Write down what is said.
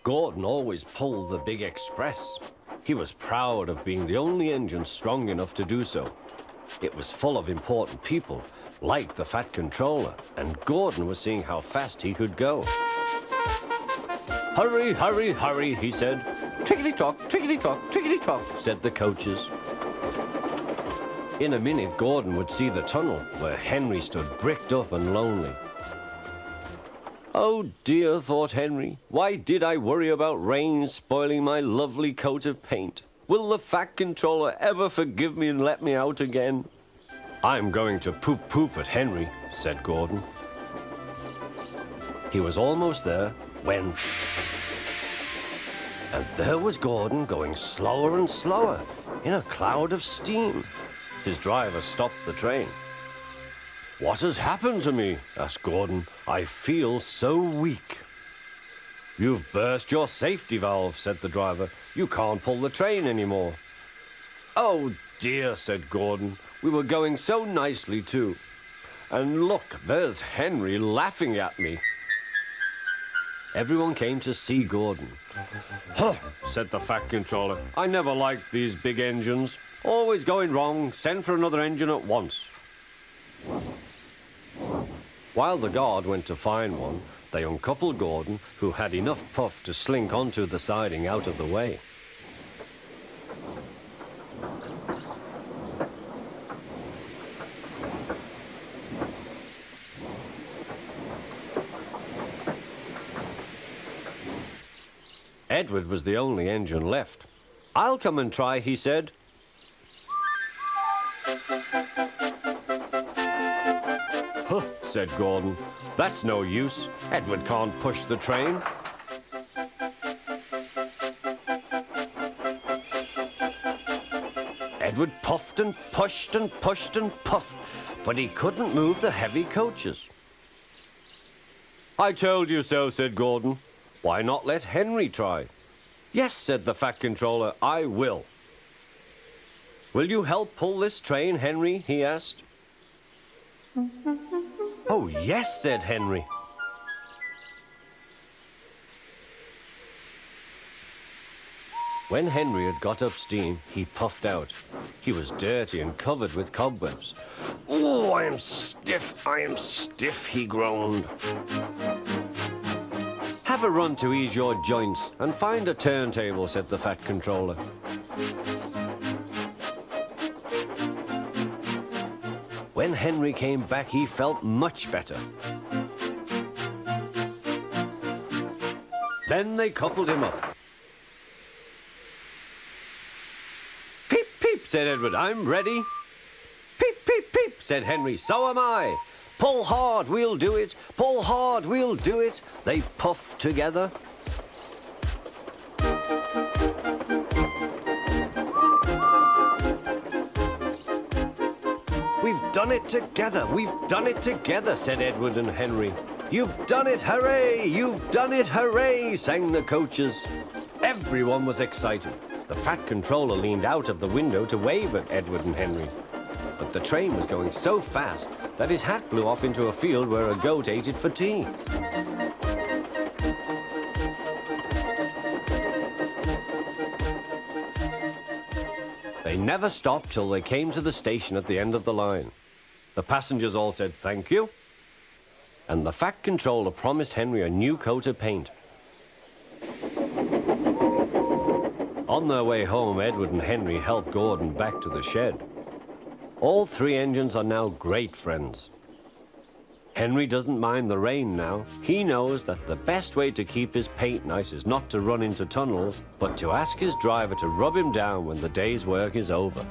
Gorden always pulled the big express. He was proud of being the only engine strong enough to do so. It was full of important people, like the Fat Controller, and Gorden was seeing how fast he could go. "Hurry, hurry, hurry," he said. "Tickety-tock, tickety-tock, tickety-tock," said the coaches. In a minute, Gorden would see the tunnel where Henry stood bricked up and lonely. "Oh dear," thought Henry, "why did I worry about rain spoiling my lovely coat of paint? Will the Fat Controller ever forgive me and let me out again?" "I'm going to poop at Henry," said Gorden. He was almost there when... And there was Gorden going slower and slower in a cloud of steam. His driver stopped the train. "What has happened to me?" asked Gorden. "I feel so weak." "You've burst your safety valve," said the driver. "You can't pull the train anymore." "Oh dear," said Gorden. "We were going so nicely too. And look, there's Henry laughing at me." Everyone came to see Gorden. "Huh," said the Fat Controller. "I never liked these big engines. Always going wrong. Send for another engine at once." While the guard went to find one, they uncoupled Gorden, who had enough puff to slink onto the siding out of the way. Edward was the only engine left. "I'll come and try," he said. "Huh," said Gorden. "That's no use. Edward can't push the train." Edward puffed and pushed and pushed and puffed, but he couldn't move the heavy coaches. "I told you so," said Gorden. "Why not let Henry try?" "Yes," said the Fat Controller, "I will." "Will you help pull this train, Henry?" he asked. "Oh, yes," said Henry. When Henry had got up steam, he puffed out. He was dirty and covered with cobwebs. "Oh, I am stiff, he groaned. "Have a run to ease your joints and find a turntable," said the Fat Controller. When Henry came back, he felt much better. Then they coupled him up. "Peep, peep," said Edward, "I'm ready." "Peep, peep, peep," said Henry, "so am I." "Pull hard, we'll do it. Pull hard, we'll do it." They puffed together. "We've done it together, we've done it together," said Edward and Henry. "You've done it, hooray! You've done it, hooray!" sang the coaches. Everyone was excited. The Fat Controller leaned out of the window to wave at Edward and Henry. But the train was going so fast that his hat blew off into a field where a goat ate it for tea. They never stopped till they came to the station at the end of the line. The passengers all said thank you, and the Fat Controller promised Henry a new coat of paint. On their way home, Edward and Henry helped Gorden back to the shed. All three engines are now great friends. Henry doesn't mind the rain now. He knows that the best way to keep his paint nice is not to run into tunnels, but to ask his driver to rub him down when the day's work is over.